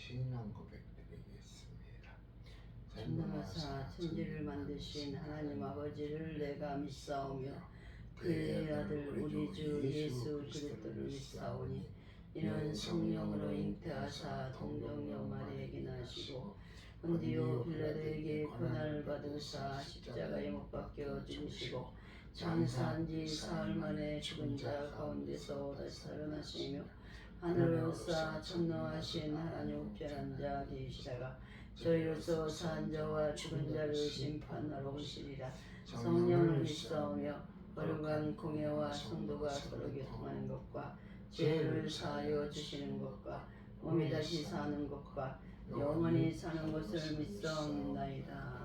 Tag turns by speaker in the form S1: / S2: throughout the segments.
S1: 신앙 고백드리겠습니다.
S2: 전능하사 천지를 만드신 하나님 아버지를 내가 믿사오며 그의 아들 우리 주 예수 그리스도를 믿사오니 이는 성령으로 잉태하사 동정녀 마리아에게 나시고 본디오 빌라도에게 고난을 받으사 십자가에 못 박혀 죽으시고 장사한 지 사흘 만에 죽은 자 가운데서 다시 살아나시며 하늘을 쌓아 전능하신 하나님 우편한 자 되시다가 저희로서 산 자와 죽은 자를 심판하러 오시리라. 성령을 믿사오며 거룩한 공예와 성도가 서로 교통하는 것과 죄를 사하여 주시는 것과 몸이 다시 사는 것과 영원히 사는 것을 믿사옵나이다.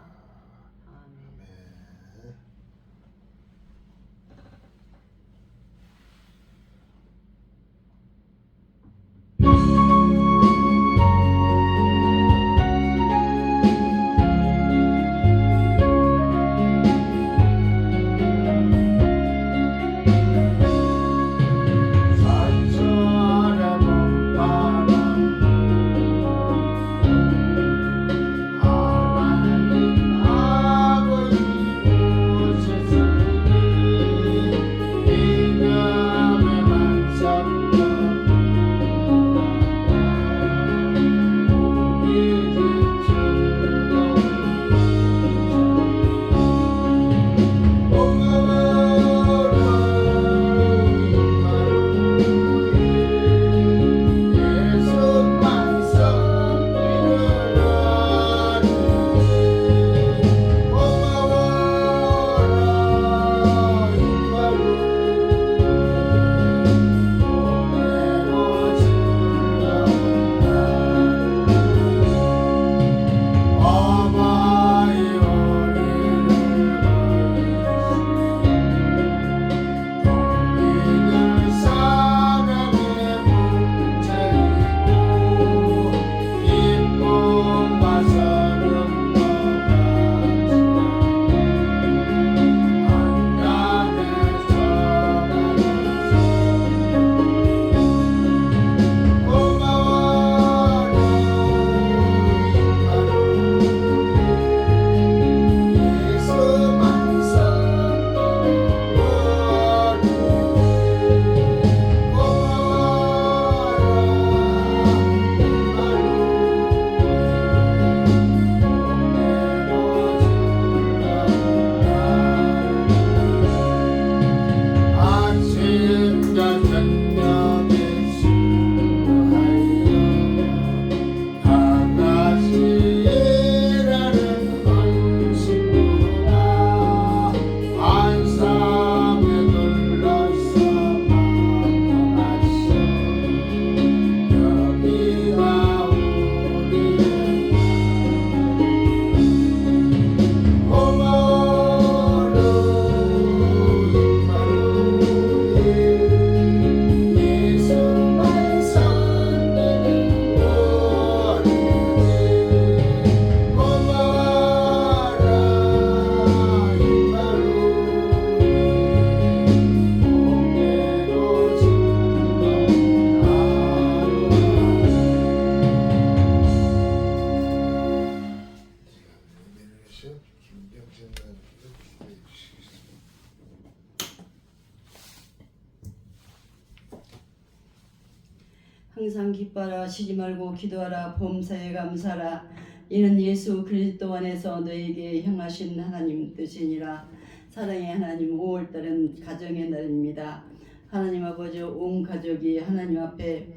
S2: 항상 기뻐라 쉬지 말고 기도하라 범사에 감사라 이는 예수 그리스도 안에서 너에게 향하신 하나님 뜻이니라. 사랑의 하나님 5월달은 가정의 날입니다. 하나님 아버지 온 가족이 하나님 앞에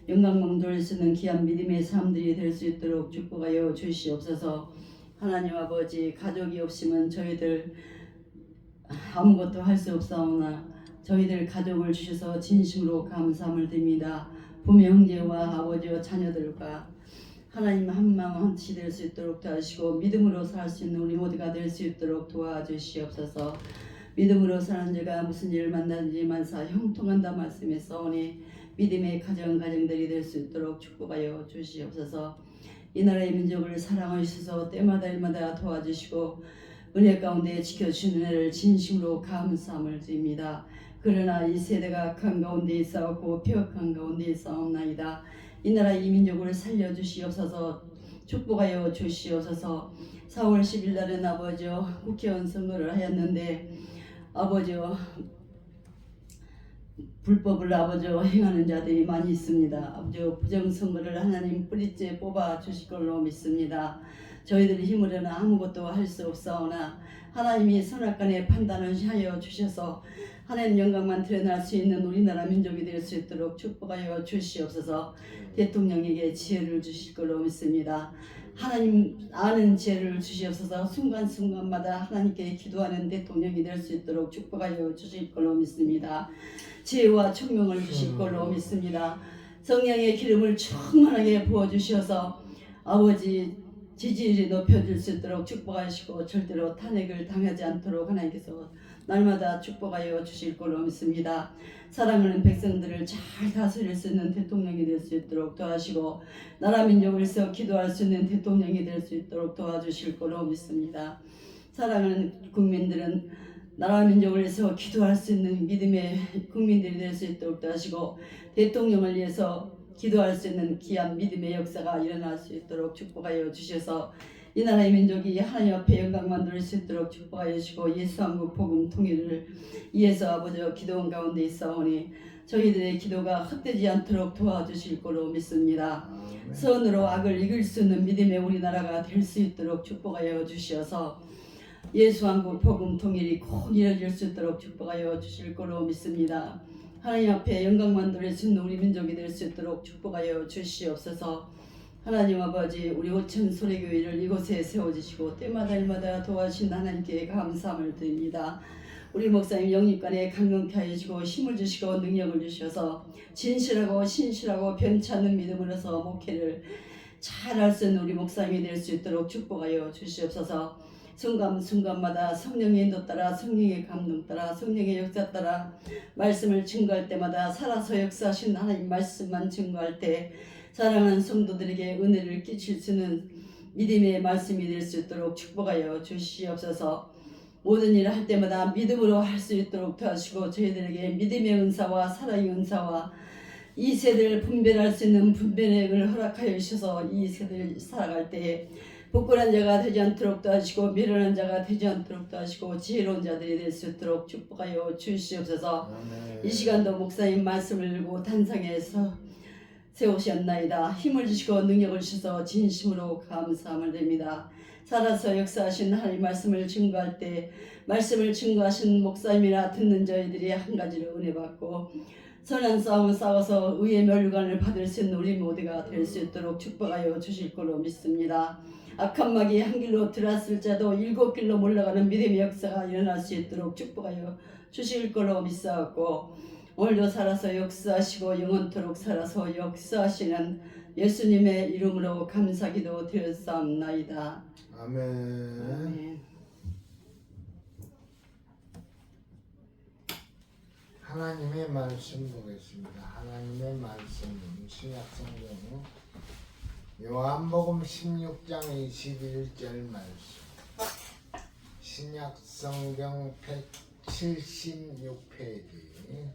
S2: 영광망돌 쓰는 귀한 믿음의 사람들이 될 수 있도록 축복하여 주시옵소서. 하나님 아버지 가족이 없으면 저희들 아무것도 할 수 없사오나 저희들 가족을 주셔서 진심으로 감사함을 드립니다. 부모 형제와 아버지와 자녀들과 하나님 한 마음 한치 될 수 있도록 도와주시고 믿음으로 살 수 있는 우리 모두가 될 수 있도록 도와주시옵소서. 믿음으로 사는 자가 무슨 일을 만나든지 만사 형통한다 말씀에 써오니 믿음의 가정들이 될 수 있도록 축복하여 주시옵소서. 이 나라의 민족을 사랑하셔서 때마다 일마다 도와주시고 은혜 가운데 지켜주시는 은혜를 진심으로 감사함을 드립니다. 그러나 이 세대가 악한 가운데 있사옵고 폐역한 가운데 있사옵나이다. 이 나라 이 민족을 살려주시옵소서. 축복하여 주시옵소서. 4월 10일 날은 아버지여 국회의원 선거를 하였는데 아버지여 불법을 아버지여 행하는 자들이 많이 있습니다. 아버지여 부정선거를 하나님 뿌리째 뽑아 주실 걸로 믿습니다. 저희들의 힘으로는 아무것도 할 수 없사오나 하나님이 선악간의 판단을 하여 주셔서 하나님 영광만 드러날 수 있는 우리나라 민족이 될 수 있도록 축복하여 주시옵소서. 대통령에게 지혜를 주실 걸로 믿습니다. 하나님 아는 지혜를 주시옵소서. 순간순간마다 하나님께 기도하는 대통령이 될 수 있도록 축복하여 주실 걸로 믿습니다. 지혜와 총명을 주실 걸로 믿습니다. 성령의 기름을 충만하게 부어주셔서 아버지 지지율이 높여질 수 있도록 축복하시고 절대로 탄핵을 당하지 않도록 하나님께서 날마다 축복하여 주실 걸로 믿습니다. 사랑하는 백성들을 잘 다스릴 수 있는 대통령이 될 수 있도록 도와주시고 나라 민족을 위해서 기도할 수 있는 대통령이 될 수 있도록 도와주실 걸로 믿습니다. 사랑하는 국민들은 나라 민족을 위해서 기도할 수 있는 믿음의 국민들이 될 수 있도록 도와주시고 대통령을 위해서 기도할 수 있는 귀한 믿음의 역사가 일어날 수 있도록 축복하여 주셔서 이 나라의 민족이 하나님 앞에 영광만 돌릴 수 있도록 축복하여 주시고 예수 한국 복음 통일을 위해서 아버지와 기도원 가운데 있사오니 저희들의 기도가 헛되지 않도록 도와주실 거로 믿습니다. 선으로 악을 이길 수 있는 믿음의 우리나라가 될 수 있도록 축복하여 주시어서 예수 한국 복음 통일이 곧 이루어질 수 있도록 축복하여 주실 거로 믿습니다. 하나님 앞에 영광만 돌릴 수 있는 우리 민족이 될 수 있도록 축복하여 주시옵소서. 하나님 아버지 우리 오천 소래교회를 이곳에 세워주시고 때마다 일마다 도와주신 하나님께 감사함을 드립니다. 우리 목사님 영육간에 강건케 하여 주시고 힘을 주시고 능력을 주셔서 진실하고 신실하고 변치 않는 믿음으로서 목회를 잘할 수 있는 우리 목사님이 될 수 있도록 축복하여 주시옵소서. 순간순간마다 성령의 인도 따라 성령의 감동 따라 성령의 역사 따라 말씀을 증거할 때마다 살아서 역사하신 하나님 말씀만 증거할 때 사랑하는 성도들에게 은혜를 끼칠 수 있는 믿음의 말씀이 될 수 있도록 축복하여 주시옵소서. 모든 일을 할 때마다 믿음으로 할 수 있도록 도와주시고 저희들에게 믿음의 은사와 사랑의 은사와 이 세대를 분별할 수 있는 분별력을 허락하여 주셔서 이 세대를 살아갈 때에 부끄러운 자가 되지 않도록 도와주시고 미련한 자가 되지 않도록 도와주시고 지혜로운 자들이 될 수 있도록 축복하여 주시옵소서. 이 시간도 목사님 말씀을 들고 단상에서 세우셨나이다. 힘을 주시고 능력을 주셔서 진심으로 감사함을 드립니다. 살아서 역사하신 하나님 말씀을 증거할 때 말씀을 증거하신 목사님이나 듣는 저희들이 한 가지로 은혜 받고 선한 싸움을 싸워서 의의 멸관을 받을 수 있는 우리 모두가 될 수 있도록 축복하여 주실 걸로 믿습니다. 악한 마귀 한 길로 들어왔을 자도 7길로 몰려가는 믿음의 역사가 일어날 수 있도록 축복하여 주실 걸로 믿사옵고 오늘도 살아서 역사하시고 영원토록 살아서 역사하시는 예수님의 이름으로 감사기도 드렸사옵나이다.
S1: 아멘.
S2: 아멘.
S1: 하나님의 말씀 보겠습니다. 하나님의 말씀 신약성경 요한복음 16장 21절 말씀 신약성경 176페이지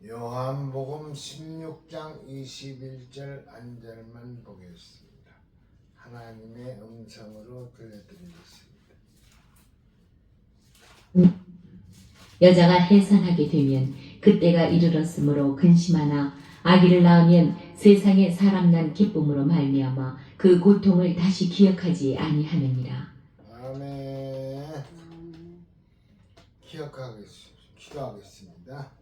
S1: 요한복음 16장 21절 안절만 보겠습니다. 하나님의 음성으로 들려드리겠습니다.
S3: 여자가 해산하게 되면 그때가 이르렀으므로 근심하나 아기를 낳으면 세상에 사람 난 기쁨으로 말미암아 그 고통을 다시 기억하지 아니하느니라.
S1: 아멘. 기도하겠습니다.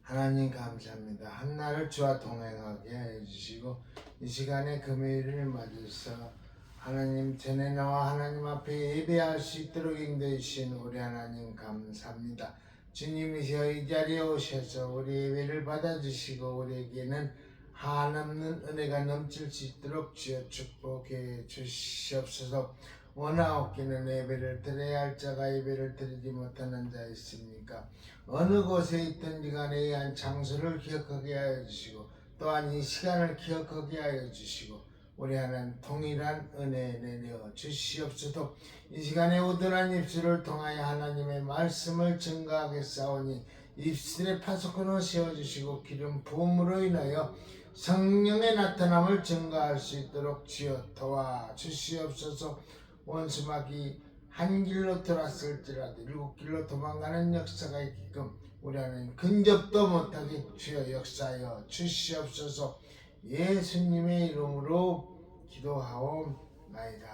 S1: 하나님 감사합니다. 한날을 주와 동행하게 해주시고 이 시간에 금요일을 맞아서 하나님 전에 나와 하나님 앞에 예배할 수 있도록 인도해 주신 우리 하나님 감사합니다. 주님이시여 이 자리에 오셔서 우리 예배를 받아주시고 우리에게는 한없는 은혜가 넘칠 수 있도록 주여 축복해 주시옵소서. 원하옵기는 예배를 드려야 할 자가 예배를 드리지 못하는 자 있습니까? 어느 곳에 있든지 간에 이 한 장소를 기억하게 하여 주시고 또한 이 시간을 기억하게 하여 주시고 우리 하나님 동일한 은혜 내려 주시옵소서. 이 시간에 우둔한 입술을 통하여 하나님의 말씀을 증거하겠사오니 입술에 파수꾼을 세워주시고 기름 부음으로 인하여 성령의 나타남을 증가할 수 있도록 주여 도와주시옵소서. 원수막이 한 길로 돌았을지라도 일곱 길로 도망가는 역사가 있게끔 우리 안에 근접도 못하게 주여 역사하여 주시옵소서. 예수님의 이름으로 기도하옵나이다.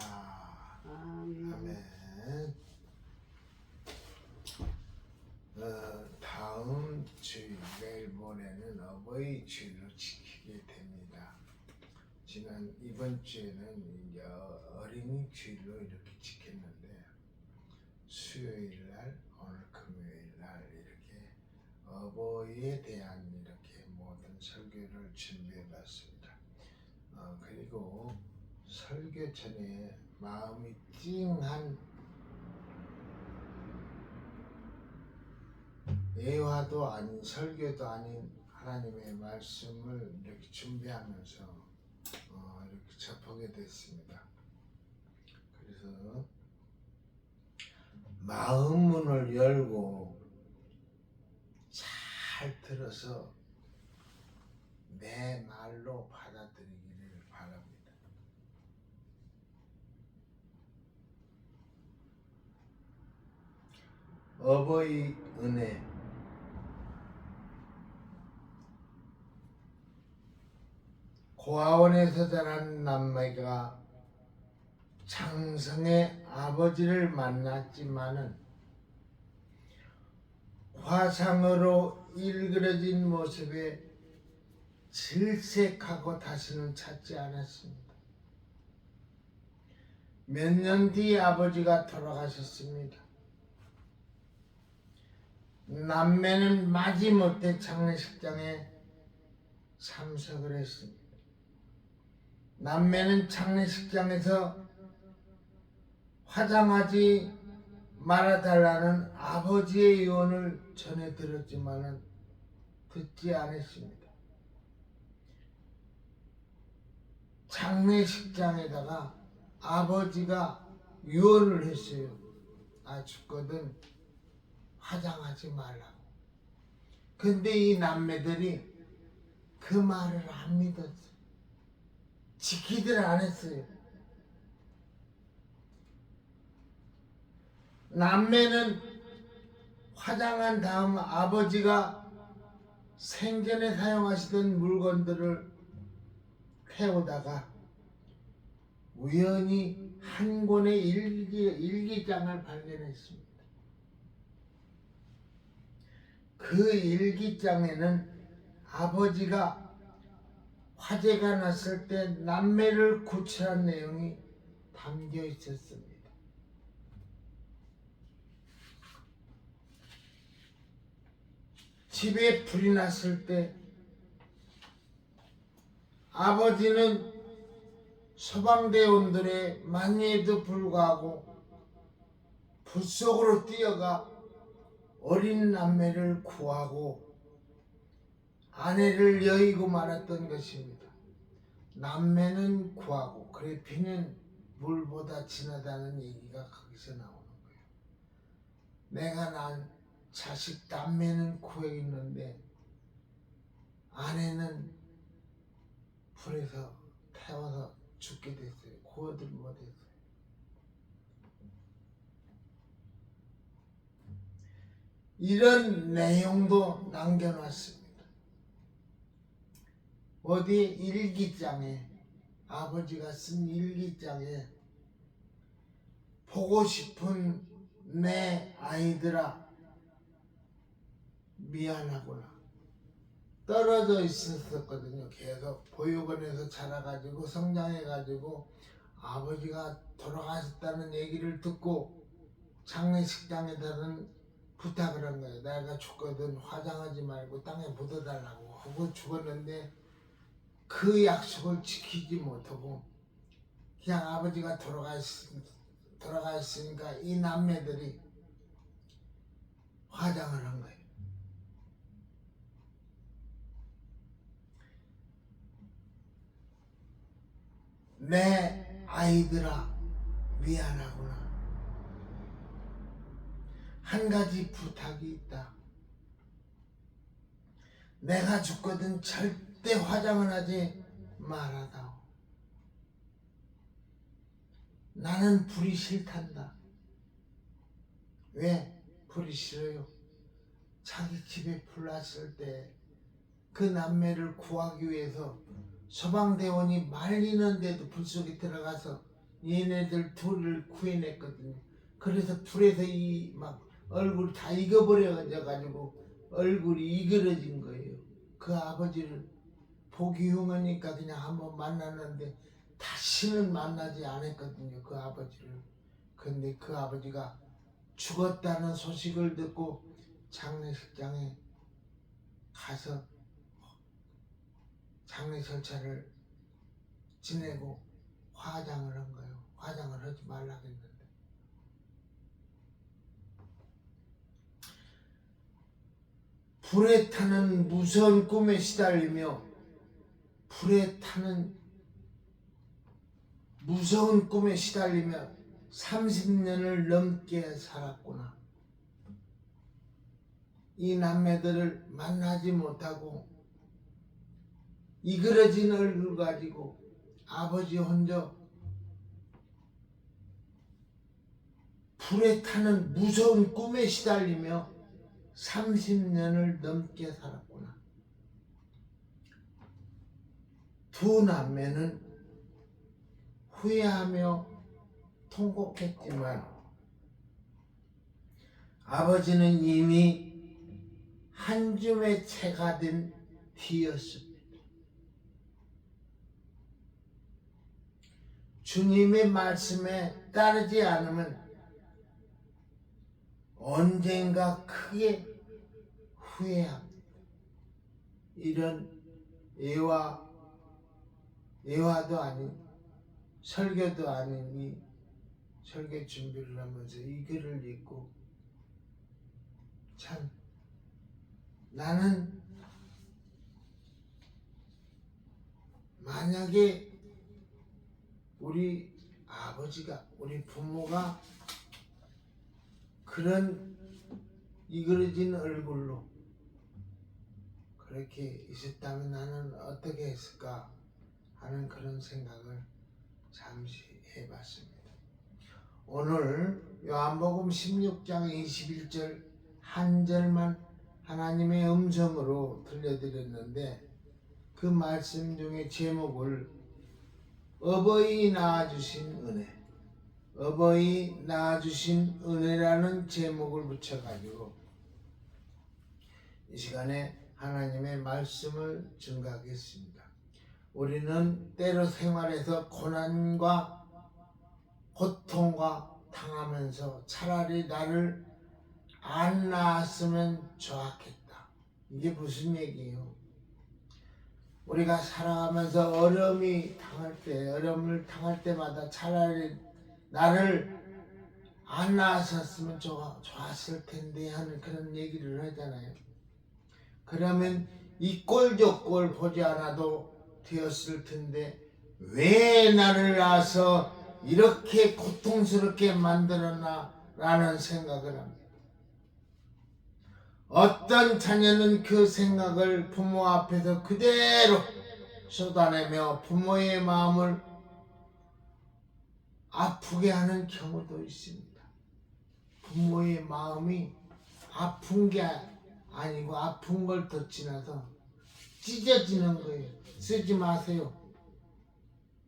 S1: 아멘. 다음 주일 내일 모레는 어버이 주일로 지키게 됩니다. 이번 주에는 이제 어린이 주일로 이렇게 지켰는데 수요일 날 오늘 금요일 날 이렇게 어버이에 대한 이렇게 모든 설교를 준비해봤습니다. 그리고 설교 전에 마음이 찡한 예화도 아닌 설교도 아닌 하나님의 말씀을 이렇게 준비하면서 이렇게 접하게 됐습니다. 그래서 마음 문을 열고 잘 들어서 내 말로 받아들이기를 바랍니다. 어버이 은혜. 고아원에서 자란 남매가 장성의 아버지를 만났지만은 화상으로 일그러진 모습에 질색하고 다시는 찾지 않았습니다. 몇 년 뒤 아버지가 돌아가셨습니다. 남매는 마지못해 장례식장에 참석을 했습니다. 남매는 장례식장에서 화장하지 말아달라는 아버지의 유언을 전해 들었지만은 듣지 않았습니다. 장례식장에다가 아버지가 유언을 했어요. 나 죽거든 화장하지 말라고. 근데 이 남매들이 그 말을 안 믿었어요. 지키질 않았어요. 남매는 화장한 다음 아버지가 생전에 사용하시던 물건들을 해오다가 우연히 한 권의 일기장을 발견했습니다. 그 일기장에는 아버지가 화재가 났을 때 남매를 구출한 내용이 담겨 있었습니다. 집에 불이 났을 때 아버지는 소방대원들의 만류에도 불구하고 불 속으로 뛰어가 어린 남매를 구하고 아내를 여의고 말았던 것입니다. 남매는 구하고 그래 피는 물보다 진하다는 얘기가 거기서 나오는 거예요. 내가 난 자식 남매는 구했는데 아내는 불에서 태워서 죽게 됐어요. 구하들 못했어요. 이런 내용도 남겨놨습니다. 어디 일기장에 아버지가 쓴 일기장에 보고 싶은 내 아이들아 미안하구나. 떨어져 있었거든요. 계속 보육원에서 자라가지고 성장해가지고 아버지가 돌아가셨다는 얘기를 듣고 장례식장에다는 부탁을 한 거예요. 내가 죽거든 화장하지 말고 땅에 묻어달라고 하고 죽었는데 그 약속을 지키지 못하고 그냥 아버지가 돌아가 있으니까 이 남매들이 화장을 한 거예요. 내 아이들아 미안하구나. 한 가지 부탁이 있다. 내가 죽거든 절대 화장을 하지 말아다오. 나는 불이 싫단다. 왜 불이 싫어요? 자기 집에 불 났을 때 그 남매를 구하기 위해서 소방대원이 말리는데도 불 속에 들어가서 얘네들 둘을 구해냈거든요. 그래서 불에서 이 막 얼굴 다 익어버려가지고 얼굴이 이그러진 거예요. 그 아버지를 보기 흉하니까 그냥 한번 만났는데 다시는 만나지 않았거든요. 그 아버지를. 근데 그 아버지가 죽었다는 소식을 듣고 장례식장에 가서 장례 절차를 지내고 화장을 한 거예요. 화장을 하지 말라고 했는데. 불에 타는 무서운 꿈에 시달리며 불에 타는 무서운 꿈에 시달리며 30년을 넘게 살았구나. 이 남매들을 만나지 못하고 이그러진 얼굴 가지고 아버지 혼자 불에 타는 무서운 꿈에 시달리며 30년을 넘게 살았구나. 두 남매는 후회하며 통곡했지만 아버지는 이미 한 줌의 채가 된 뒤였습니다. 주님의 말씀에 따르지 않으면 언젠가 크게 후회합니다. 이런 예화도 아닌 설교도 아닌 이 설교 준비를 하면서 이 글을 읽고 참 나는 만약에 우리 아버지가 우리 부모가 그런 이그러진 얼굴로 그렇게 있었다면 나는 어떻게 했을까 하는 그런 생각을 잠시 해봤습니다. 오늘 요한복음 16장 21절 한 절만 하나님의 음성으로 들려드렸는데 그 말씀 중에 제목을 어버이 낳아주신 은혜, 어버이 낳아주신 은혜라는 제목을 붙여가지고 이 시간에 하나님의 말씀을 증거하겠습니다. 우리는 때로 생활에서 고난과 고통과 당하면서 차라리 나를 안 낳았으면 좋았겠다. 이게 무슨 얘기예요? 우리가 살아가면서 어려움을 당할 때마다 차라리 나를 안 낳았었으면 좋았을 텐데 하는 그런 얘기를 하잖아요. 그러면 이 꼴 저 꼴 보지 않아도 되었을 텐데 왜 나를 낳아서 이렇게 고통스럽게 만들었나 라는 생각을 합니다. 어떤 자녀는 그 생각을 부모 앞에서 그대로 쏟아내며 부모의 마음을 아프게 하는 경우도 있습니다. 부모의 마음이 아픈 게 아니고 아픈 걸 더 지나서 찢어지는 거예요. 쓰지 마세요.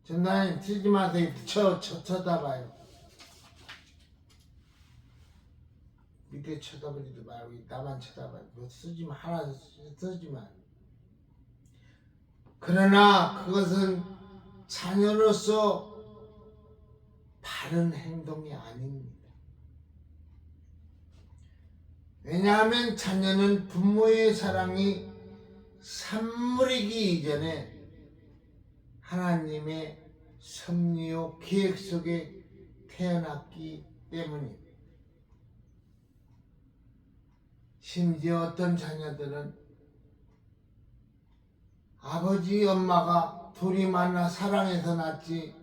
S1: 전나님 쓰지 마세요. 쳐다봐요. 밑에 쳐다보지도 말고 나만 쳐다봐요. 뭐 쓰지 마. 하나 쓰지 마. 그러나 그것은 자녀로서 바른 행동이 아닙니다. 왜냐하면 자녀는 부모의 사랑이 산물이기 이전에 하나님의 섭리요 계획 속에 태어났기 때문입니다. 심지어 어떤 자녀들은 아버지 엄마가 둘이 만나 사랑해서 낳지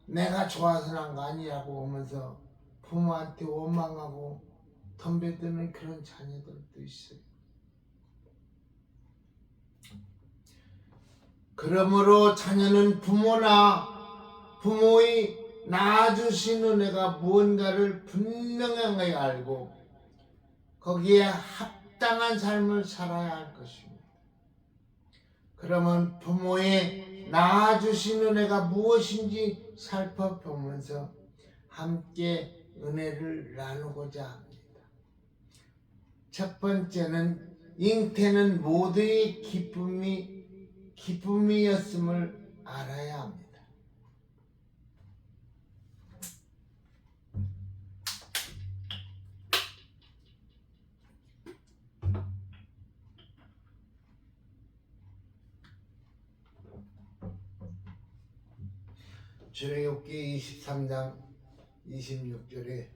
S1: 내가 좋아서 난 거 아니라고 하면서 부모한테 원망하고 덤벼드는 그런 자녀들도 있어요. 그러므로 자녀는 부모의 낳아주신 은혜가 무언가를 분명하게 알고 거기에 합당한 삶을 살아야 할 것입니다. 그러면 부모의 낳아주신 은혜가 무엇인지 살펴보면서 함께 은혜를 나누고자 합니다. 첫 번째는 잉태는 모두의 기쁨이었음을 알아야 합니다. 출애굽기 23장 26절에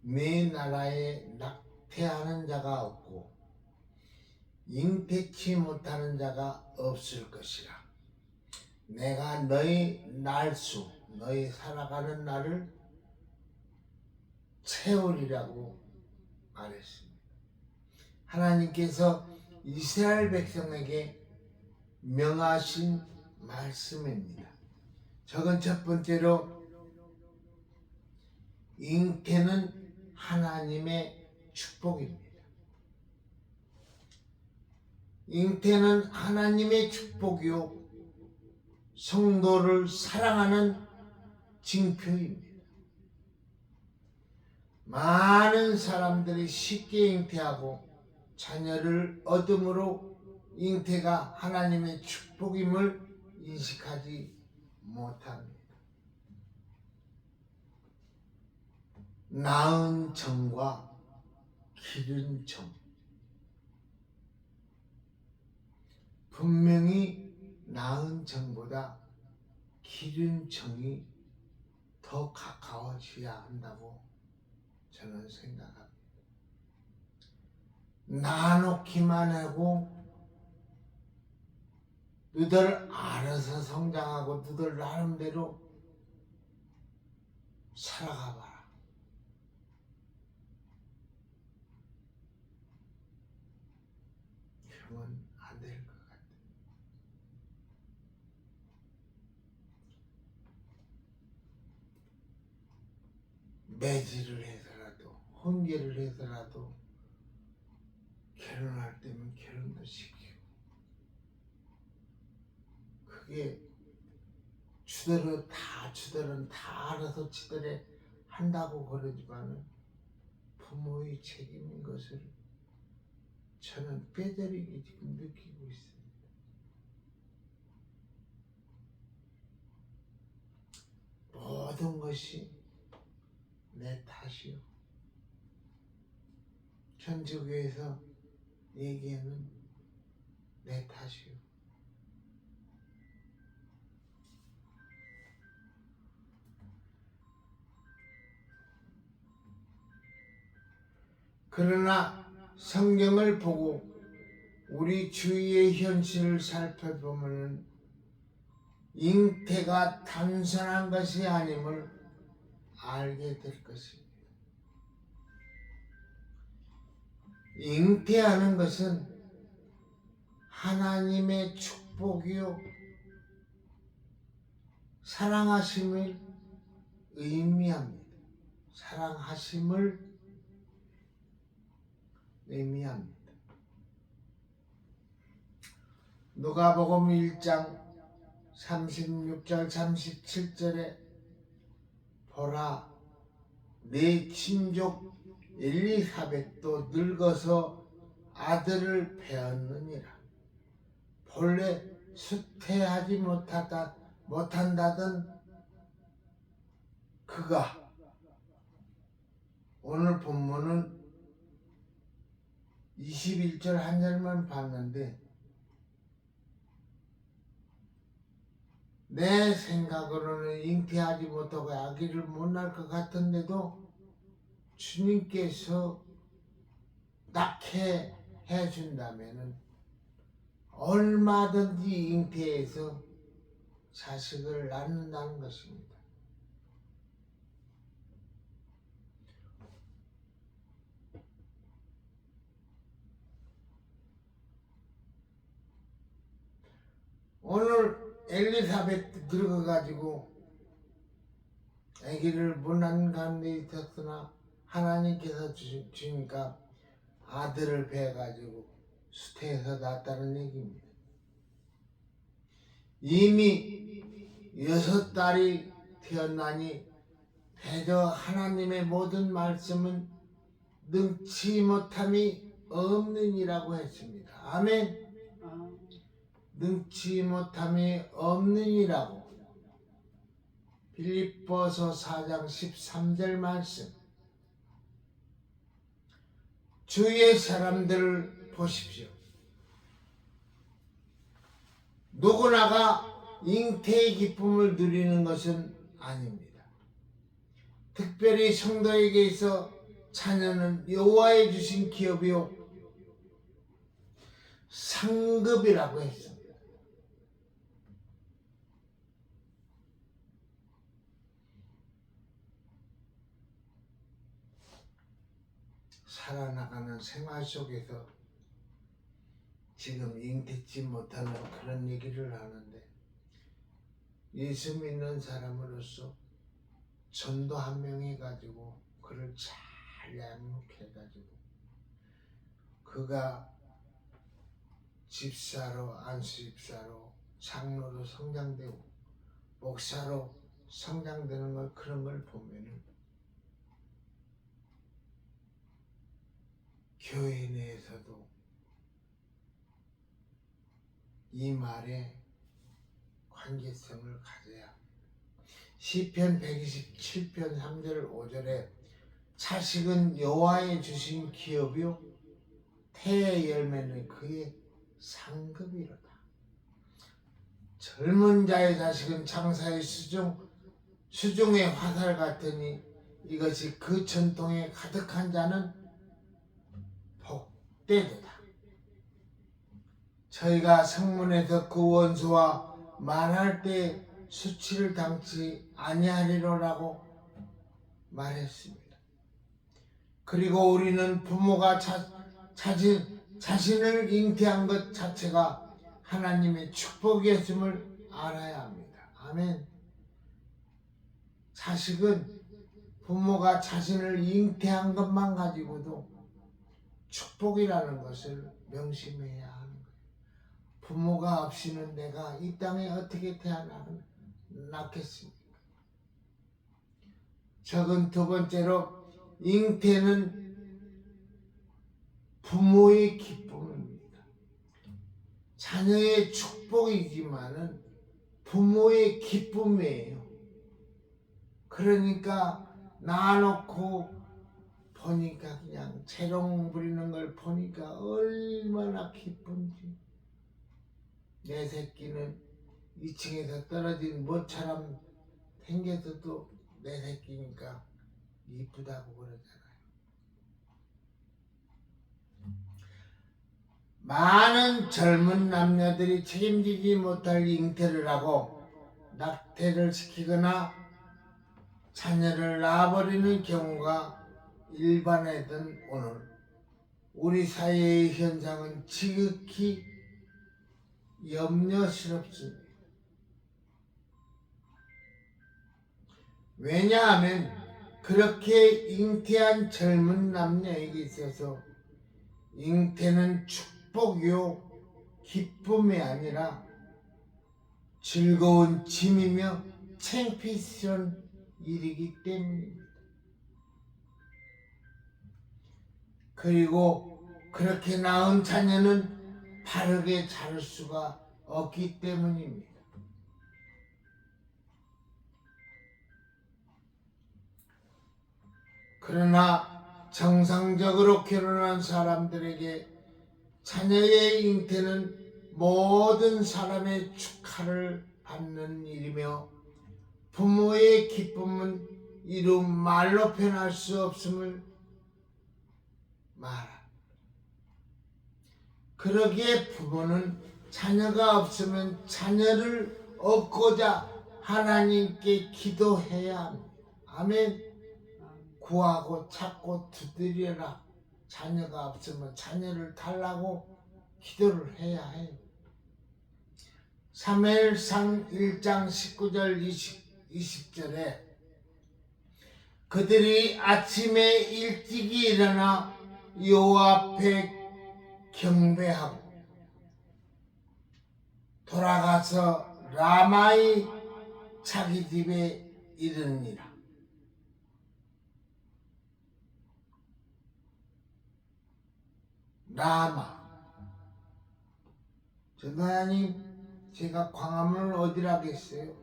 S1: 네 나라에 낙태하는 자가 없고 잉태치 못하는 자가 없을 것이라. 내가 너희 날수 너희 살아가는 날을 채우리라고 말했습니다. 하나님께서 이스라엘 백성에게 명하신 말씀입니다. 저건 첫 번째로 잉태는 하나님의 축복입니다. 잉태는 하나님의 축복이요 성도를 사랑하는 징표입니다. 많은 사람들이 쉽게 잉태하고 자녀를 얻음으로 잉태가 하나님의 축복임을 인식하지 못합니다. 낳은 정과 기른 정, 분명히 낳은 정보다 기른 정이 더 가까워져야 한다고 저는 생각합니다. 낳아놓기만 하고 너들 알아서 성장하고 너들 나름대로 살아가봐라. 그러면 안 될 것 같아요. 매질을 해서라도 혼계를 해서라도 결혼할 때면 결혼도 시키고 그게 주들은 다 알아서 지들에 한다고 그러지만은 부모의 책임인 것을 저는 뼈저리게 지금 느끼고 있습니다. 모든 것이 내 탓이요. 천주교에서 얘기하는 내 탓이요. 그러나 성경을 보고 우리 주위의 현실을 살펴보면 잉태가 단순한 것이 아님을 알게 될 것입니다. 잉태하는 것은 하나님의 축복이요 사랑하심을 의미합니다. 사랑하심을 의미합니다. 누가복음 1장 36절 37절에 보라 내 친족 엘리사벳도 늙어서 아들을 배었느니라. 본래 수태하지 못한다던 그가 오늘 본문은 21절 한 절만 봤는데 내 생각으로는 잉태하지 못하고 아기를 못 낳을 것 같은데도 주님께서 낳게 해준다면 얼마든지 잉태해서 자식을 낳는다는 것입니다. 오늘 엘리사벳 들어가가지고 아기를 문안 가운데 있었으나 하나님께서 주니까 아들을 배가지고 수태에서 낳았다는 얘기입니다. 이미 6달이 되었나니 대저 하나님의 모든 말씀은 능치 못함이 없느니라고 했습니다. 아멘. 능치 못함이 없느니라고. 빌립보서 4장 13절 말씀. 주의 사람들을 보십시오. 누구나가 잉태의 기쁨을 누리는 것은 아닙니다. 특별히 성도에게 있어 자녀는 여호와의 주신 기업이요 상급이라고 했습니다. 살아나가는 생활 속에서 지금 잉태치 못하는 그런 얘기를 하는데, 예수 믿는 사람으로서 전도 한 명 해가지고 그를 잘 양육해가지고 그가 집사로, 안수집사로, 장로로 성장되고 목사로 성장되는 걸, 그런 걸 보면은 교회 내에서도 이 말에 관계성을 가져야. 시편 127편 3절 5절에 자식은 여호와의 주신 기업이요 태의 열매는 그의 상급이로다. 젊은 자의 자식은 장사의 수중의 화살 같으니 이것이 그 전통에 가득한 자는 복되도다. 저희가 성문에서 그 원수와 말할 때 수치를 당치 아니하리로라고 말했습니다. 그리고 우리는 부모가 자신을 잉태한 것 자체가 하나님의 축복이었음을 알아야 합니다. 아멘. 자식은 부모가 자신을 잉태한 것만 가지고도 축복이라는 것을 명심해야 하는 거예요. 부모가 없이는 내가 이 땅에 어떻게 태어났겠습니까? 적은 두 번째로, 잉태는 부모의 기쁨입니다. 자녀의 축복이지만은 부모의 기쁨이에요. 그러니까 낳아놓고 보니까 그냥 재롱 부리는 걸 보니까 얼마나 기쁜지. 내 새끼는 2층에서 떨어진 모처럼 생겨서도 내 새끼니까 이쁘다고 그러잖아요. 많은 젊은 남녀들이 책임지지 못할 잉태를 하고 낙태를 시키거나 자녀를 낳아버리는 경우가 일반화된 오늘 우리 사회의 현상은 지극히 염려스럽습니다. 왜냐하면 그렇게 잉태한 젊은 남녀에게 있어서 잉태는 축복이요 기쁨이 아니라 즐거운 짐이며 창피스러운 일이기 때문입니다. 그리고 그렇게 낳은 자녀는 바르게 자랄 수가 없기 때문입니다. 그러나 정상적으로 결혼한 사람들에게 자녀의 잉태는 모든 사람의 축하를 받는 일이며 부모의 기쁨은 이루 말로 표현할 수 없음을 말합니다. 그러기에 부모는 자녀가 없으면 자녀를 얻고자 하나님께 기도해야 합니다. 아멘. 구하고 찾고 두드려라. 자녀가 없으면 자녀를 달라고 기도를 해야 해요. 사무엘상 1장 19절 20절에 그들이 아침에 일찍이 일어나 여호와 앞에 경배하고 돌아가서 라마의 자기 집에 이르니라. 라마. 하나님, 제가 광화문을 어디로 하겠어요?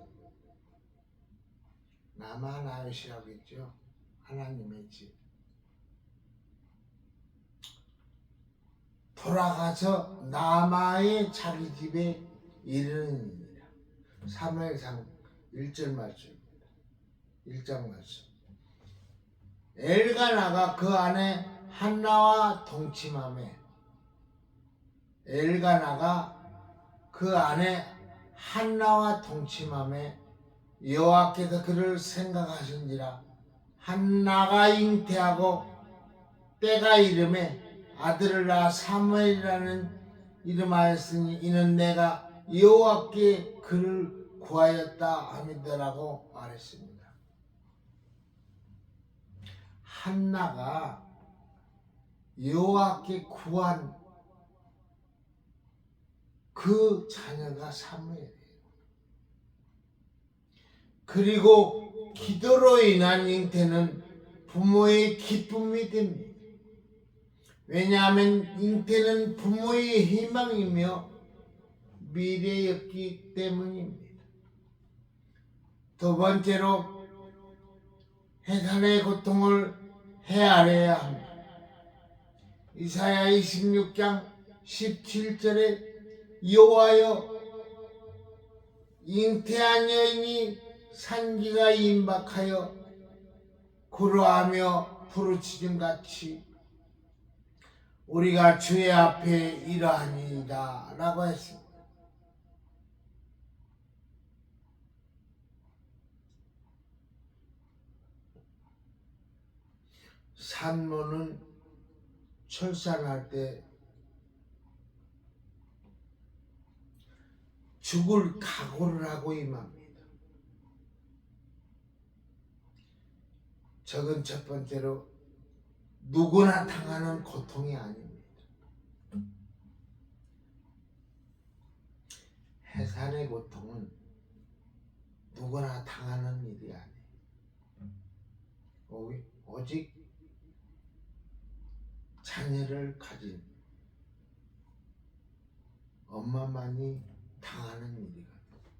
S1: 라마 나요시라고 했죠. 하나님의 집. 돌아가서 라마의 자기 집에 이르니라. 사무엘상 1절 말씀입니다. 1장 말씀. 엘가나가 그 안에 한나와 동침하며 엘가나가 그 안에 한나와 동침하며 여호와께서 그를 생각하신지라. 한나가 잉태하고 때가 이름에 아들을 낳아 사무엘이라는 이름하였으니 이는 내가 여호와께 그를 구하였다 함이더라고 말했습니다. 한나가 여호와께 구한 그 자녀가 사무엘이에요. 그리고 기도로 인한 잉태는 부모의 기쁨이 됩니다. 왜냐하면 잉태는 부모의 희망이며 미래였기 때문입니다. 두 번째로 해산의 고통을 헤아려야 합니다. 이사야 26장 17절에 여호와여 잉태한 여인이 산기가 임박하여 구로하며 부르짖음 같이 우리가 주의 앞에 이러하니이다 라고 했습니다. 산모는 출산할 때 죽을 각오를 하고 임합니다. 저건 첫 번째로 누구나 당하는 고통이 아닙니다. 해산의 고통은 누구나 당하는 일이 아니에요. 오직 자녀를 가진 엄마만이 당하는 일이거든요.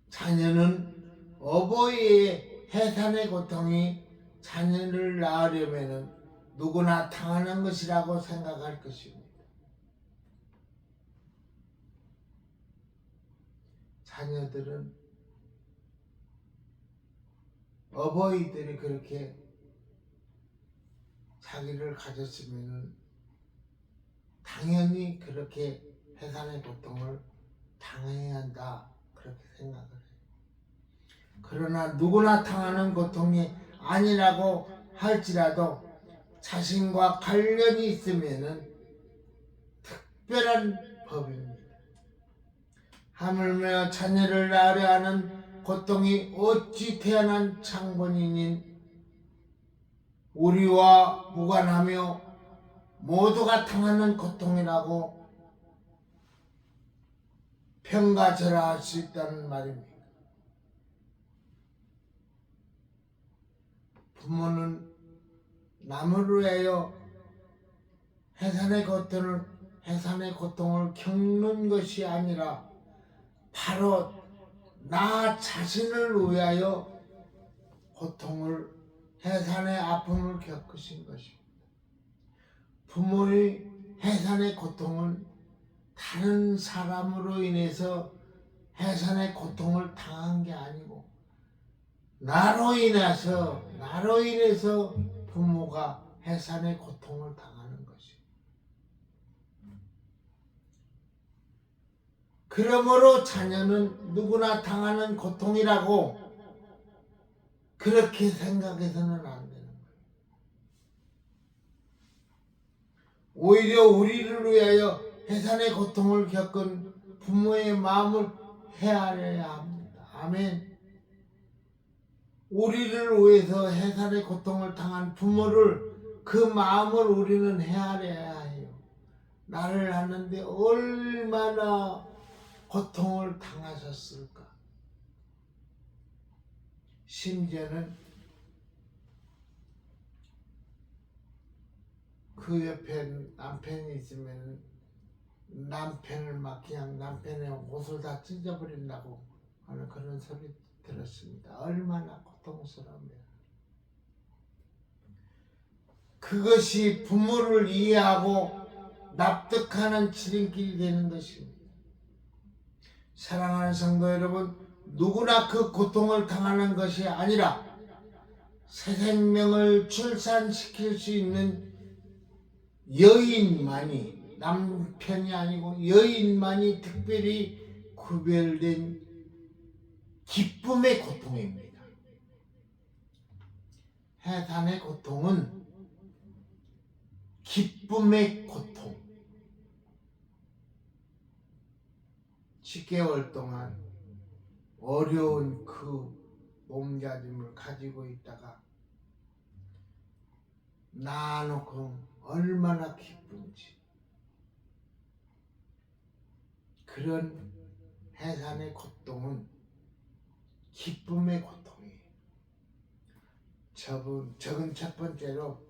S1: 자녀는 어버이의 해산의 고통이 자녀를 낳으려면 누구나 당하는 것이라고 생각할 것입니다. 자녀들은 어버이들이 그렇게 자기를 가졌으면 당연히 그렇게 해산의 고통을 당해야 한다 그렇게 생각을 해요. 그러나 누구나 당하는 고통이 아니라고 할지라도 자신과 관련이 있으면 특별한 법입니다. 하물며 자녀를 낳으려 하는 고통이 어찌 태어난 창본인인 우리와 무관하며 모두가 당하는 고통이라고 평가절하할 수 있다는 말입니다. 부모는 남을 위하여 해산의 고통을 겪는 것이 아니라 바로 나 자신을 위하여 해산의 아픔을 겪으신 것입니다. 부모의 해산의 고통은 다른 사람으로 인해서 해산의 고통을 당한 게 아니고 나로 인해서 부모가 해산의 고통을 당하는 것입니다. 그러므로 자녀는 누구나 당하는 고통이라고 그렇게 생각해서는 안 되는 거예요. 오히려 우리를 위하여 해산의 고통을 겪은 부모의 마음을 헤아려야 합니다. 아멘. 우리를 위해서 해산의 고통을 당한 부모를 그 마음을 우리는 헤아려야 해요. 나를 낳는데 얼마나 고통을 당하셨을까. 심지어는 그 옆에 남편이 있으면 남편을 막 그냥 남편의 옷을 다 찢어버린다고 하는 그런 소리 들었습니다. 얼마나 고통스러우면. 그것이 부모를 이해하고 납득하는 지름길이 되는 것입니다. 사랑하는 성도 여러분, 누구나 그 고통을 당하는 것이 아니라 새 생명을 출산시킬 수 있는 여인만이, 남편이 아니고 여인만이 특별히 구별된 기쁨의 고통입니다. 해산의 고통은 기쁨의 고통. 10개월 동안 어려운 그 몸가짐을 가지고 있다가 낳아놓고 얼마나 기쁜지. 그런 해산의 고통은 기쁨의 고통이에요. 적은 첫 번째로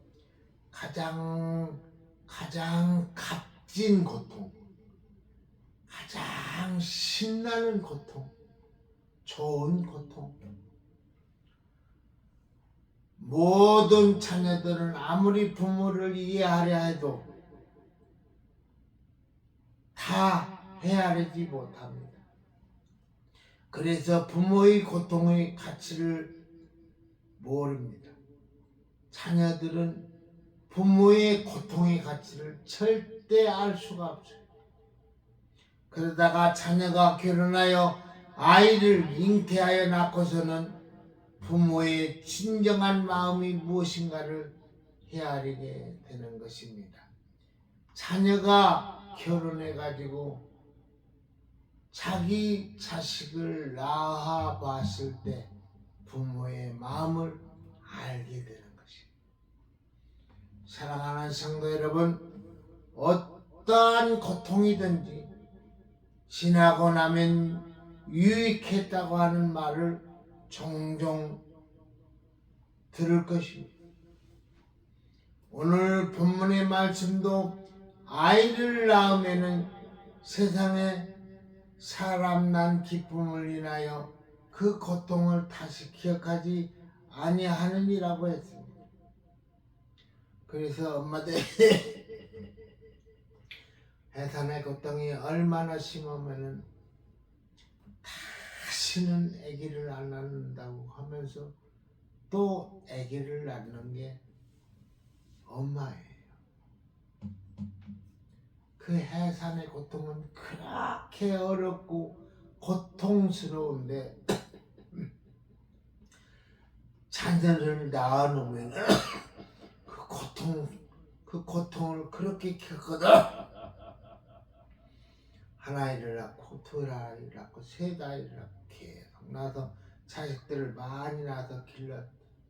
S1: 가장 값진 고통, 가장 신나는 고통, 좋은 고통. 모든 자녀들은 아무리 부모를 이해하려 해도 다 헤아리지 못합니다. 그래서 부모의 고통의 가치를 모릅니다. 자녀들은 부모의 고통의 가치를 절대 알 수가 없어요. 그러다가 자녀가 결혼하여 아이를 잉태하여 낳고서는 부모의 진정한 마음이 무엇인가를 헤아리게 되는 것입니다. 자녀가 결혼해가지고 자기 자식을 낳아 봤을 때 부모의 마음을 알게 되는 것입니다. 사랑하는 성도 여러분, 어떠한 고통이든지 지나고 나면 유익했다고 하는 말을 종종 들을 것입니다. 오늘 본문의 말씀도 아이를 낳으면은 세상에 사람 난 기쁨을 인하여 그 고통을 다시 기억하지 아니하느니라고 했습니다. 그래서 엄마들 해산의 고통이 얼마나 심하면은 다시는 아기를 안 낳는다고 하면서 또 아기를 낳는 게 엄마예요. 그 해산의 고통은 그렇게 어렵고 고통스러운데 자녀를 낳아놓으면 그 고통을 그렇게 겪거든. 한 아이를 낳고 두 아이를 낳고 세 아이를 낳고 계속 낳아서 자식들을 많이 낳아서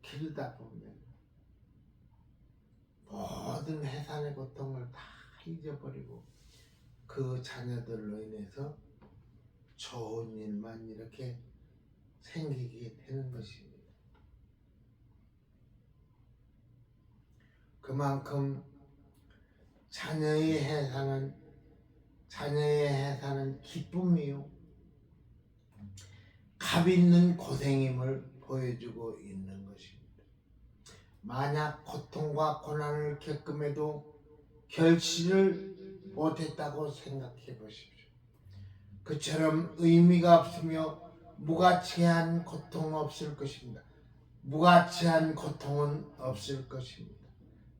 S1: 기르다 보면 모든 해산의 고통을 다 잊어버리고 그 자녀들로 인해서 좋은 일만 이렇게 생기게 되는 것입니다. 그만큼 자녀의 해산은 기쁨이요, 값 있는 고생임을 보여주고 있는 것입니다. 만약 고통과 고난을 겪음에도 결실을 못했다고 생각해 보십시오. 그처럼 의미가 없으며 무가치한 고통 없을 것입니다. 무가치한 고통은 없을 것입니다.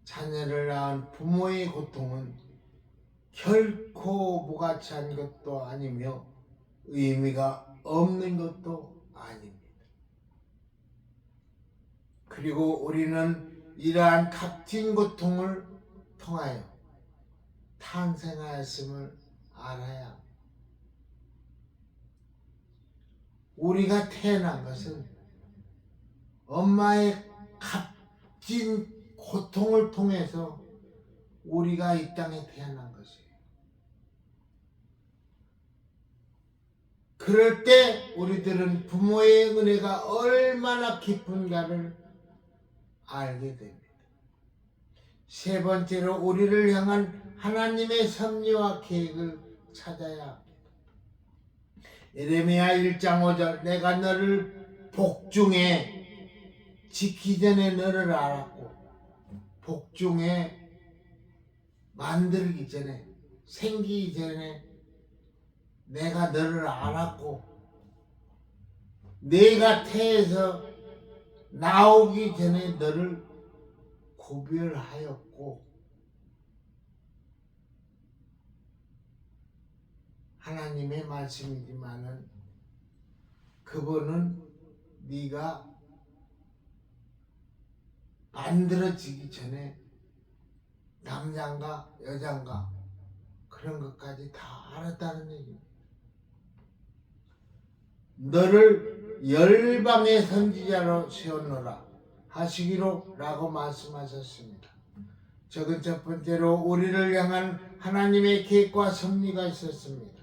S1: 자녀를 낳은 부모의 고통은 결코 무가치한 것도 아니며 의미가 없는 것도 아닙니다. 그리고 우리는 이러한 값진 고통을 통하여 탄생하였음을 알아야 합니다. 우리가 태어난 것은 엄마의 값진 고통을 통해서 우리가 이 땅에 태어난 것이에요. 그럴 때 우리들은 부모의 은혜가 얼마나 깊은가를 알게 됩니다. 세 번째로 우리를 향한 하나님의 섭리와 계획을 찾아야 합니다. 예레미야 1장 5절 내가 너를 복중에 지기 전에 너를 알았고 복중에 만들기 전에 생기기 전에 내가 너를 알았고 내가 태에서 나오기 전에 너를 구별하였고 하나님의 말씀이지만은 그분은 네가 만들어지기 전에 남자인가 여자인가 그런 것까지 다 알았다는 얘기입니다. 너를 열방의 선지자로 세웠노라 하시기로 라고 말씀하셨습니다. 적은 첫 번째로 우리를 향한 하나님의 계획과 섭리가 있었습니다.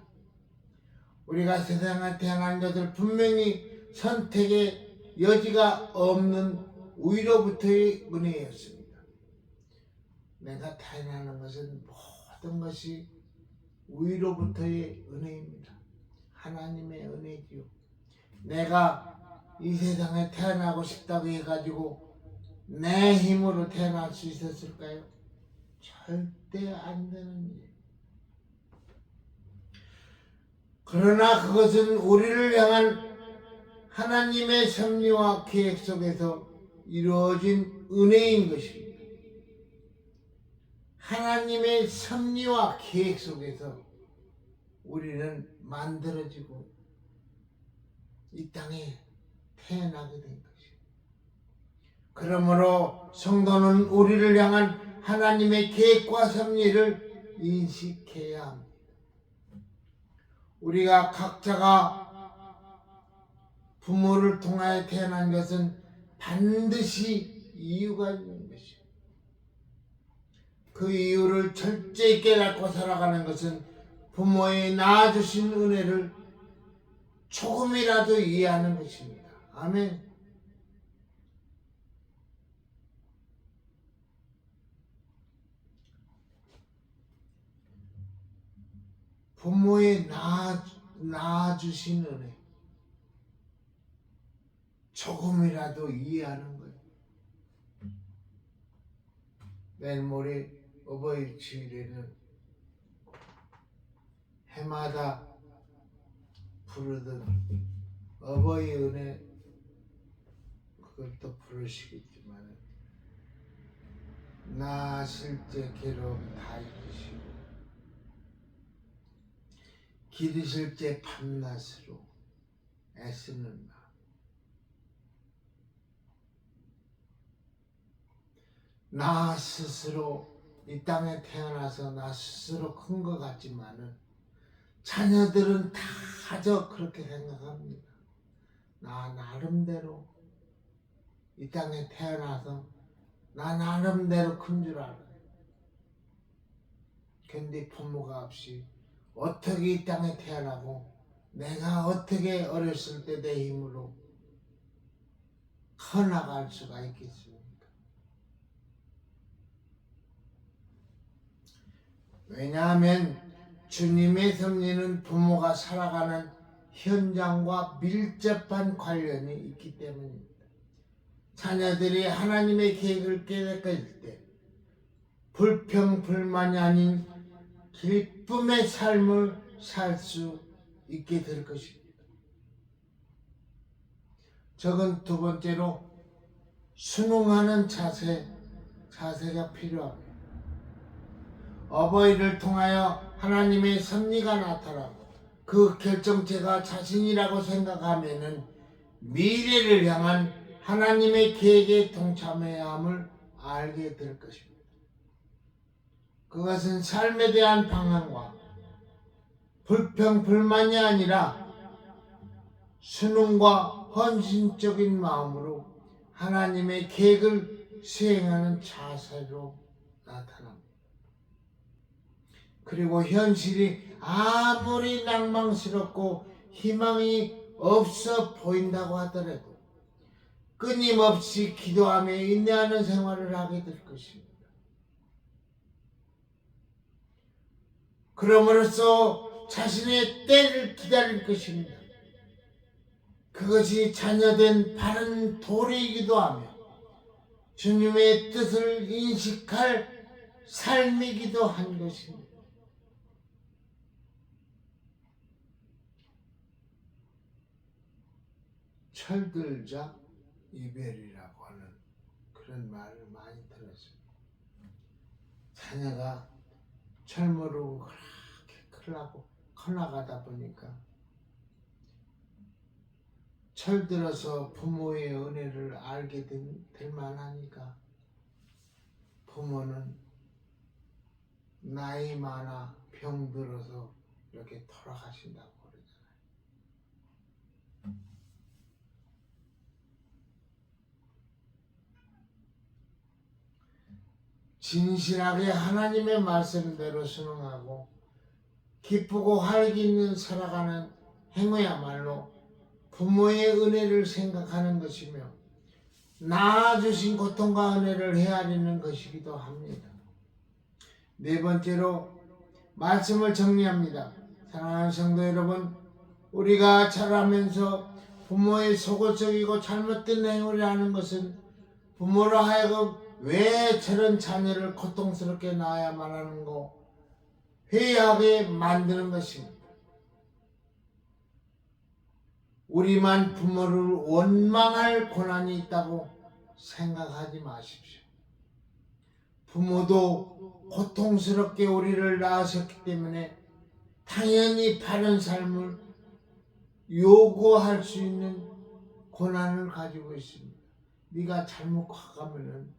S1: 우리가 세상에 태어난 것을 분명히 선택의 여지가 없는 위로부터의 은혜였습니다. 내가 태어나는 것은 모든 것이 위로부터의 은혜입니다. 하나님의 은혜지요. 내가 이 세상에 태어나고 싶다고 해가지고 내 힘으로 태어날 수 있었을까요? 절대 안 되는 일. 그러나 그것은 우리를 향한 하나님의 섭리와 계획 속에서 이루어진 은혜인 것입니다. 하나님의 섭리와 계획 속에서 우리는 만들어지고 이 땅에 태어나게 된 것입니다. 그러므로 성도는 우리를 향한 하나님의 계획과 섭리를 인식해야 합니다. 우리가 각자가 부모를 통하여 태어난 것은 반드시 이유가 있는 것입니다. 그 이유를 철저히 깨닫고 살아가는 것은 부모의 낳아주신 은혜를 조금이라도 이해하는 것입니다. 아멘. 부모의 낳아주신 은혜 조금이라도 이해하는 거예요. 내일 모레 어버이 주일에는 해마다 부르던 어버이 은혜 그것도 부르시겠지만 낳으실 때 괴로움 다 잊으시고 기르실 때 밤낮으로 애쓰는 마음. 나 스스로 이 땅에 태어나서 나 스스로 큰 것 같지만은 자녀들은 다 저 그렇게 생각합니다. 나 나름대로 이 땅에 태어나서 나 나름대로 큰 줄 알아요. 근데 부모가 없이 어떻게 이 땅에 태어나고 내가 어떻게 어렸을 때 내 힘으로 커나갈 수가 있겠습니까? 왜냐하면 주님의 섭리는 부모가 살아가는 현장과 밀접한 관련이 있기 때문입니다. 자녀들이 하나님의 계획을 깨닫게 때 불평불만이 아닌 기쁨의 삶을 살 수 있게 될 것입니다. 적은 두 번째로 순응하는 자세가 필요합니다. 어버이를 통하여 하나님의 섭리가 나타나고 그 결정체가 자신이라고 생각하면은 미래를 향한 하나님의 계획에 동참해야 함을 알게 될 것입니다. 그것은 삶에 대한 방향과 불평불만이 아니라 순응과 헌신적인 마음으로 하나님의 계획을 수행하는 자세로 나타납니다. 그리고 현실이 아무리 낭망스럽고 희망이 없어 보인다고 하더라도 끊임없이 기도하며 인내하는 생활을 하게 될 것입니다. 그럼으로써 자신의 때를 기다릴 것입니다. 그것이 자녀된 바른 도리이기도 하며 주님의 뜻을 인식할 삶이기도 한 것입니다. 철들자 이별이라고 하는 그런 말을 많이 들었습니다. 자녀가 철모르고 그렇게 커나가다 보니까 철들어서 부모의 은혜를 알게 될 만하니까 부모는 나이 많아 병들어서 이렇게 돌아가신다고 그러잖아요. 진실하게 하나님의 말씀대로 순응하고 기쁘고 활기 있는 살아가는 행위야말로 부모의 은혜를 생각하는 것이며 낳아주신 고통과 은혜를 헤아리는 것이기도 합니다. 네 번째로 말씀을 정리합니다. 사랑하는 성도 여러분, 우리가 자라면서 부모의 소극적이고 잘못된 행위를 하는 것은 부모로 하여금 왜 저런 자녀를 고통스럽게 낳아야만 하는고 회의하게 만드는 것입니다. 우리만 부모를 원망할 권한이 있다고 생각하지 마십시오. 부모도 고통스럽게 우리를 낳으셨기 때문에 당연히 바른 삶을 요구할 수 있는 권한을 가지고 있습니다. 네가 잘못 커가면은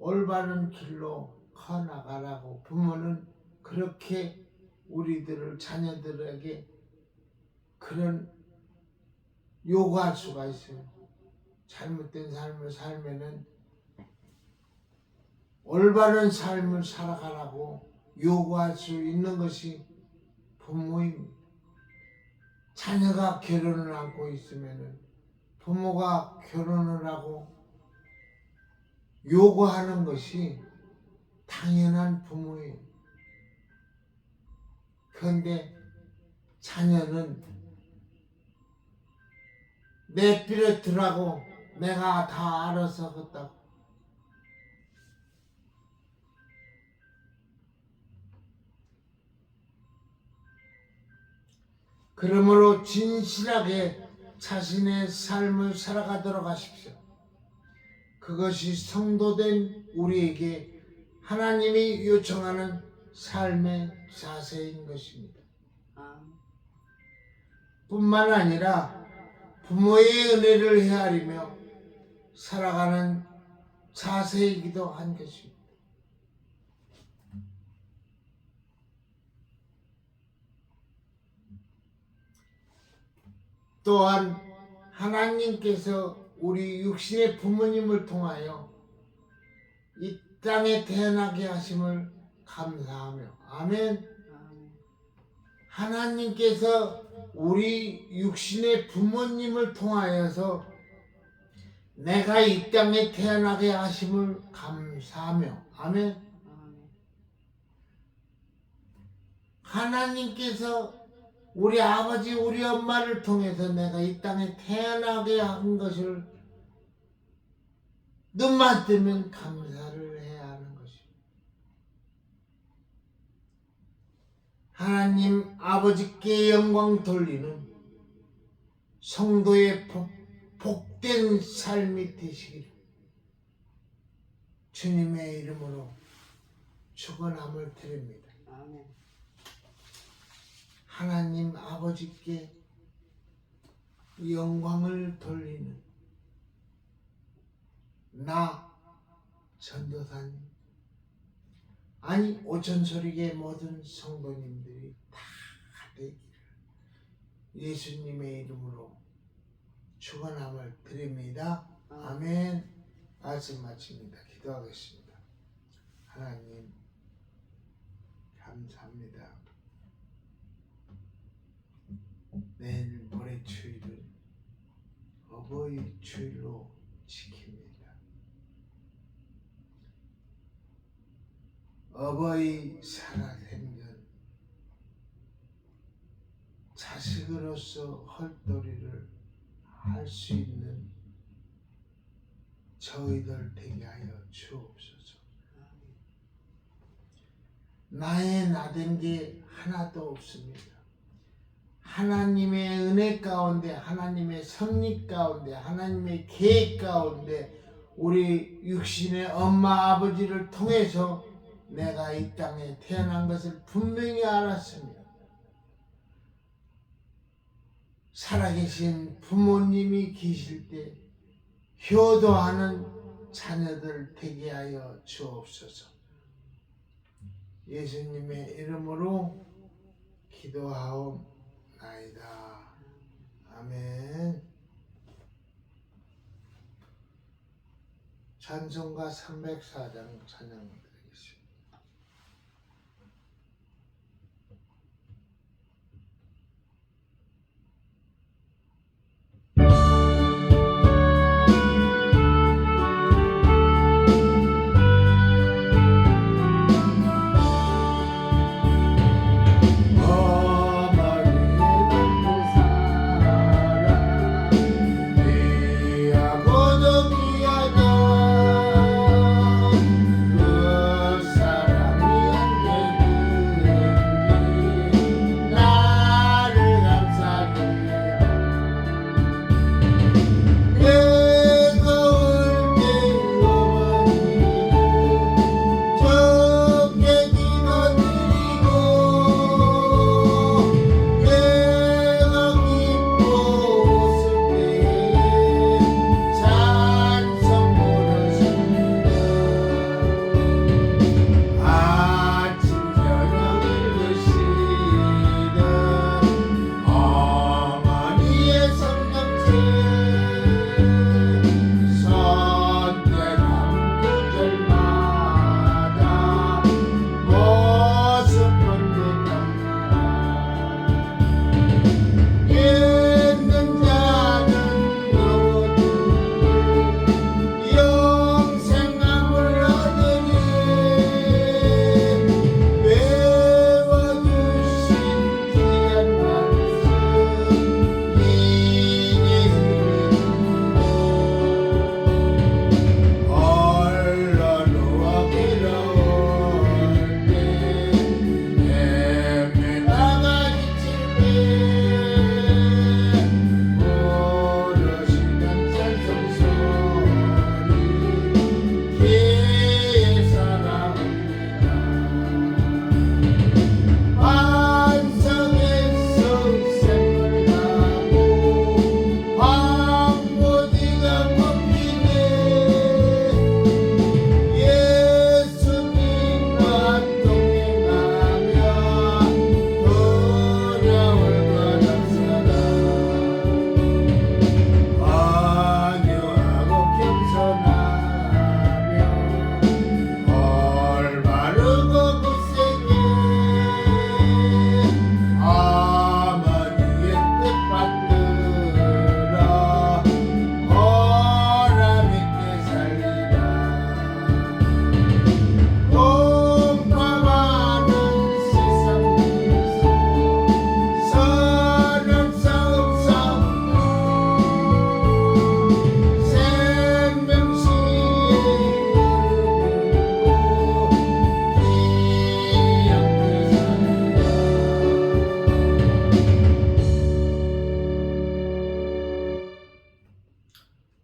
S1: 올바른 길로 커나가라고 부모는 그렇게 우리들을 자녀들에게 그런 요구할 수가 있어요. 잘못된 삶을 살면은 올바른 삶을 살아가라고 요구할 수 있는 것이 부모입니다. 자녀가 결혼을 하고 있으면은 부모가 결혼을 하고 요구하는 것이 당연한 부모예요. 그런데 자녀는 내버려두라고 내가 다 알아서 했다고. 그러므로 진실하게 자신의 삶을 살아가도록 하십시오. 그것이 성도된 우리에게 하나님이 요청하는 삶의 자세인 것입니다. 뿐만 아니라 부모의 은혜를 헤아리며 살아가는 자세이기도 한 것입니다. 또한 하나님께서 우리 육신의 부모님을 통하여 이 땅에 태어나게 하심을 감사하며 아멘. 하나님께서 우리 육신의 부모님을 통하여서 내가 이 땅에 태어나게 하심을 감사하며 아멘. 하나님께서 우리 아버지 우리 엄마를 통해서 내가 이 땅에 태어나게 한 것을 눈만 뜨면 감사를 해야 하는 것입니다. 하나님 아버지께 영광 돌리는 성도의 복된 삶이 되시기를 주님의 이름으로 축원함을 드립니다. 아멘. 하나님 아버지께 영광을 돌리는 나 전도사님 아니 오천소리계 모든 성도님들이 다 되기를 예수님의 이름으로 축원함을 드립니다. 아멘. 말씀 마칩니다. 기도하겠습니다. 하나님 감사합니다. 내일 모레 주일은 어버이 주일로 지킵니다. 어버이 살아생전 자식으로서 헐도리를 할 수 있는 저희들 되게 하여 주옵소서. 나의 나된 게 하나도 없습니다. 하나님의 은혜 가운데, 하나님의 섭리 가운데, 하나님의 계획 가운데 우리 육신의 엄마 아버지를 통해서 내가 이 땅에 태어난 것을 분명히 알았습니다. 살아계신 부모님이 계실 때 효도하는 자녀들 되게 하여 주옵소서. 예수님의 이름으로 기도하옵나이다. 아멘. 찬송가 304장 찬양드리겠습니다.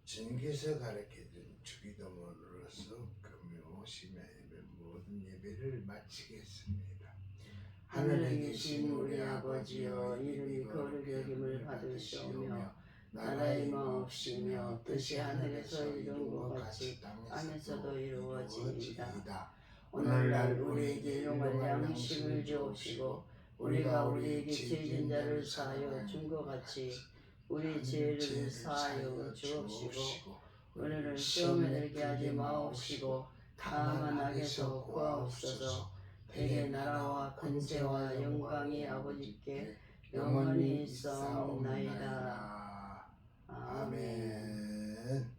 S1: 주님께서 가르쳐준 주기도문으로서 금요 심야 예배 모든 예배를 마치겠습니다.
S2: 하늘에 계신 우리 아버지여, 이름이 거룩히 여김을 받으시오며 나라의 마옵시며 뜻이 하늘에서 이룬 것 같이 땅에서도 이루어지이다. 오늘날 우리에게 일용할 양식을 주옵시고 우리가 우리에게 죄진 자를 사하여 준 것 같이 우리 죄를 사하여 주옵시고 우리를 시험에 들게 하지 마옵시고 다만 악에서 구하옵소서. 대개 나라와 권세와 영광이 아버지께 영원히 있사옵나이다. 아멘.
S1: 아멘.